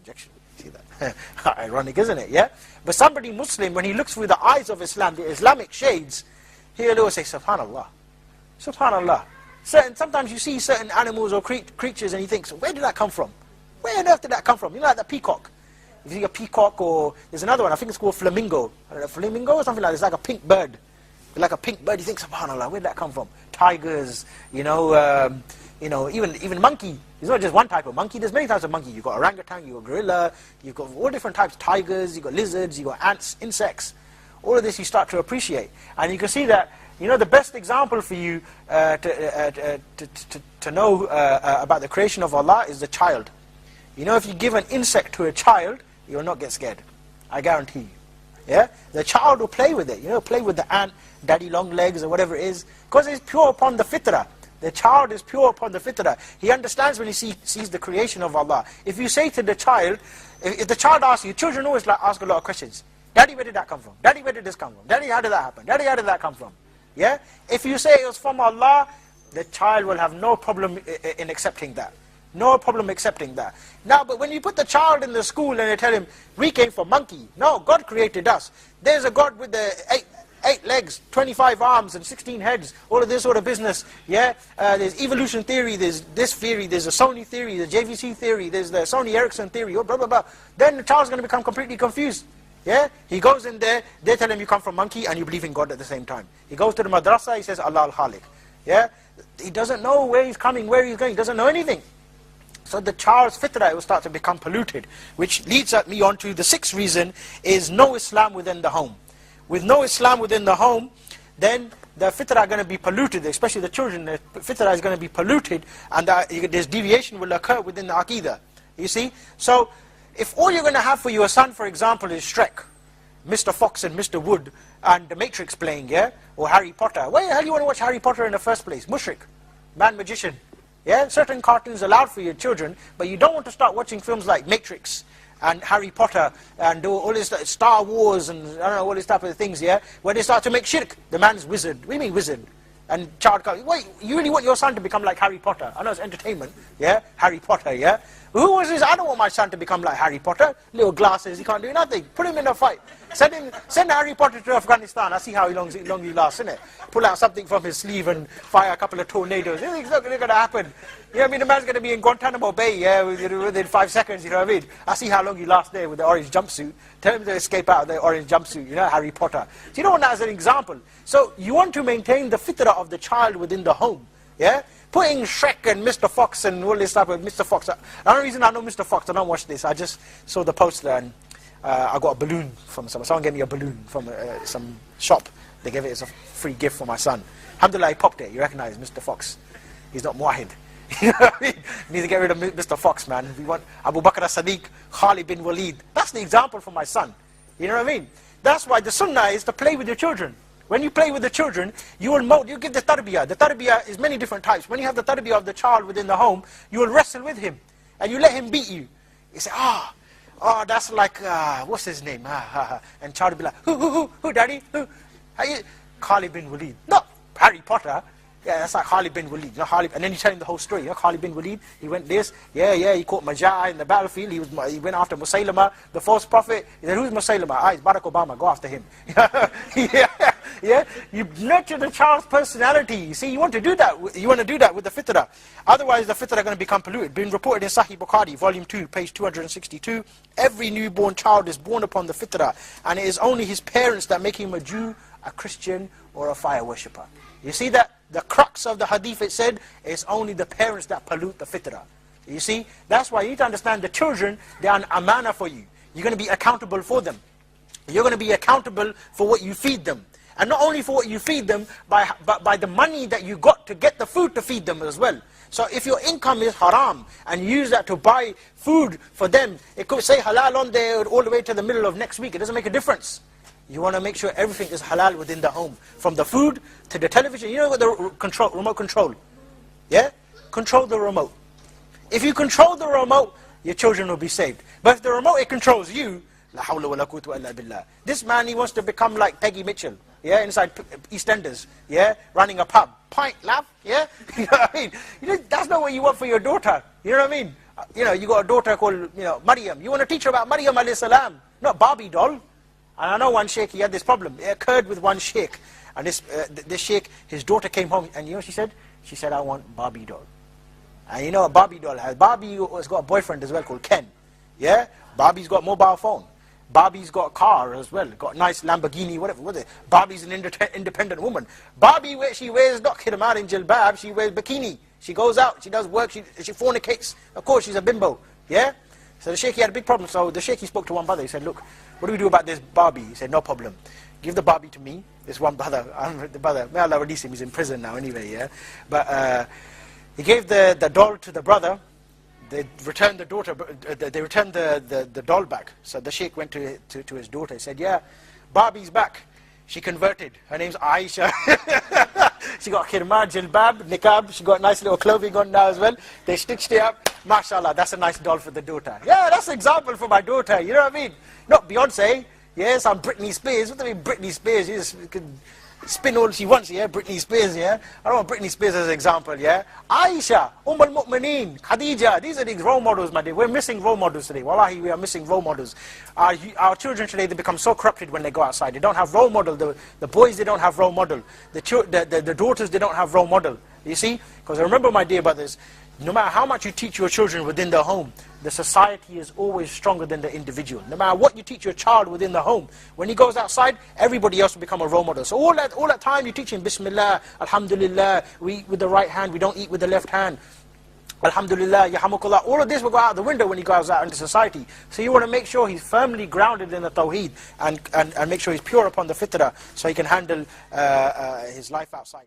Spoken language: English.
injection. See that? Ironic, isn't it? Yeah? But somebody Muslim, when he looks through the eyes of Islam, the Islamic shades, he'll always say, Subhanallah. Subhanallah. Sometimes you see certain animals or creatures and you think, so where did that come from? Where on earth did that come from? You know, like the peacock. If you see a peacock, or there's another one, I think it's called flamingo. I don't know, flamingo or something like that. It's like a pink bird. Like a pink bird, you think, subhanallah, where did that come from? Tigers, even monkey. It's not just one type of monkey, there's many types of monkey. You've got orangutan, you've got gorilla, you've got all different types, tigers, you've got lizards, you've got ants, insects. All of this you start to appreciate. And you can see that, the best example for you to know about the creation of Allah is the child. If you give an insect to a child, you will not get scared. I guarantee you. Yeah? The child will play with it. Play with the ant, daddy long legs, or whatever it is. Because it's pure upon the fitra. The child is pure upon the fitra. He understands when he sees the creation of Allah. If you say to the child, if the child asks you, children always ask a lot of questions. Daddy, where did that come from? Daddy, where did this come from? Daddy, how did that happen? Daddy, how did that come from? Yeah? If you say it was from Allah, the child will have no problem in accepting that. No problem accepting that. Now, but when you put the child in the school and they tell him, we came from monkey. No, God created us. There's a God with the eight legs, 25 arms, and 16 heads. All of this sort of business. Yeah? There's evolution theory, there's this theory, there's a Sony theory, there's JVC theory, there's the Sony Ericsson theory, blah, blah, blah. Then the child's going to become completely confused. Yeah? He goes in there, they tell him you come from monkey and you believe in God at the same time. He goes to the madrasa, he says Allah al-Khaliq. Yeah? He doesn't know where he's coming, where he's going, he doesn't know anything. So the child's fitrah will start to become polluted, which leads me on to the sixth reason, is no Islam within the home. With no Islam within the home, then the fitrah are going to be polluted, especially the children, the fitrah is going to be polluted, and this deviation will occur within the aqidah. You see? So, if all you're going to have for your son, for example, is Shrek, Mr. Fox and Mr. Wood, and the Matrix playing, yeah? Or Harry Potter. Why the hell do you want to watch Harry Potter in the first place? Mushrik, man magician. Yeah, certain cartoons are allowed for your children, but you don't want to start watching films like Matrix and Harry Potter and all this Star Wars and I don't know, all these type of things, yeah? Where they start to make shirk. The man's wizard. What do you mean wizard? And child comes, wait, you really want your son to become like Harry Potter? I know it's entertainment, yeah? Harry Potter, yeah? Who was this? I don't want my son to become like Harry Potter. Little glasses, he can't do nothing. Put him in a fight. Send Harry Potter to Afghanistan. I see how long he lasts, innit? Pull out something from his sleeve and fire a couple of tornadoes. It's not going to happen. You know what I mean? The man's going to be in Guantanamo Bay, yeah, within 5 seconds, you know what I mean? I see how long he lasts there with the orange jumpsuit. Tell him to escape out of the orange jumpsuit, you know, Harry Potter. So you don't want that as an example. So you want to maintain the fitrah of the child within the home, yeah? Putting Shrek and Mr. Fox and all this stuff with Mr. Fox. The only reason I know Mr. Fox, I don't watch this, I just saw the poster and I got a balloon from someone gave me a balloon from some shop. They gave it as a free gift for my son. Alhamdulillah, he popped it. You recognize Mr. Fox. He's not Muahid. You know what I mean? We need to get rid of Mr. Fox, man. We want Abu Bakr as-Siddiq, Khalid bin Waleed. That's the example for my son. You know what I mean? That's why the sunnah is to play with your children. When you play with the children, you give the tarbiyah. The tarbiyah is many different types. When you have the tarbiyah of the child within the home, you will wrestle with him. And you let him beat you. You say, oh, that's like, what's his name? And child will be like, who, daddy? Who? Khalid bin Waleed. No, Harry Potter. Yeah, that's like Khalid bin Waleed. You know, and then you tell him the whole story. You know, Khalid bin Waleed, he went this. Yeah, he caught Majah in the battlefield. He went after Musaylama, the false prophet. He said, who's Musaylama? It's Barack Obama. Go after him. Yeah. You nurture the child's personality. You see, you want to do that. You want to do that with the fitrah. Otherwise, the fitrah are going to become polluted. Being reported in Sahih Bukhari, volume 2, page 262. Every newborn child is born upon the fitrah, and it is only his parents that make him a Jew, a Christian, or a fire worshipper. You see that? The crux of the hadith, it said, it's only the parents that pollute the fitrah. You see? That's why you need to understand the children, they are an amana for you. You're going to be accountable for them. You're going to be accountable for what you feed them. And not only for what you feed them, but by the money that you got to get the food to feed them as well. So if your income is haram, and you use that to buy food for them, it could say halal on there all the way to the middle of next week. It doesn't make a difference. You want to make sure everything is halal within the home. From the food to the television. You know what the remote control? Yeah? Control the remote. If you control the remote, your children will be saved. But if the remote, it controls you, la hawla wa la quwwata illa billah. This man, he wants to become like Peggy Mitchell. Yeah, inside EastEnders. Yeah? Running a pub. Pint, love. Yeah? You know what I mean? That's not what you want for your daughter. You know what I mean? You got a daughter called, Maryam. You want to teach her about Maryam alayhi salam, not Barbie doll. And I know one sheikh, he had this problem. It occurred with one sheikh. And this sheikh, his daughter came home, and you know what she said? She said, I want Barbie doll. And you know what Barbie doll has? Barbie has got a boyfriend as well called Ken. Yeah? Barbie's got a mobile phone. Barbie's got a car as well, got a nice Lamborghini, whatever, what is it? Barbie's an independent woman. Barbie, she wears not khidmar in jilbab, she wears bikini. She goes out, she does work, she fornicates. Of course, she's a bimbo, yeah? So the sheikh, he had a big problem. So the sheikh, he spoke to one brother. He said, look, what do we do about this Barbie? He said, no problem. Give the Barbie to me. This one brother, the brother, may Allah release him, he's in prison now anyway, yeah? But he gave the doll to the brother. They returned the daughter. They returned the doll back. So the sheikh went to his daughter. He said, "Yeah, Barbie's back. She converted. Her name's Aisha. She got khirmar, jilbab, niqab. She got nice little clothing on now as well. They stitched it up. Mashallah, that's a nice doll for the daughter. Yeah, that's an example for my daughter. You know what I mean? Not Beyonce. Yes, I'm Britney Spears. What do you mean Britney Spears? You just can spin all she wants, yeah? Britney Spears, yeah? I don't want Britney Spears as an example, yeah? Aisha, al-Mu'mineen, Khadija, these are the role models, my dear. We're missing role models today. Wallahi, we are missing role models. Our children today, they become so corrupted when they go outside. They don't have role model. The boys, they don't have role model. The daughters, they don't have role model. You see? Because remember, my dear brothers, no matter how much you teach your children within the home, the society is always stronger than the individual. No matter what you teach your child within the home, when he goes outside, everybody else will become a role model. So all that time you teach him, Bismillah, Alhamdulillah, we eat with the right hand, we don't eat with the left hand. Alhamdulillah, Yahamukullah, all of this will go out the window when he goes out into society. So you want to make sure he's firmly grounded in the Tawheed and make sure he's pure upon the Fitra so he can handle his life outside.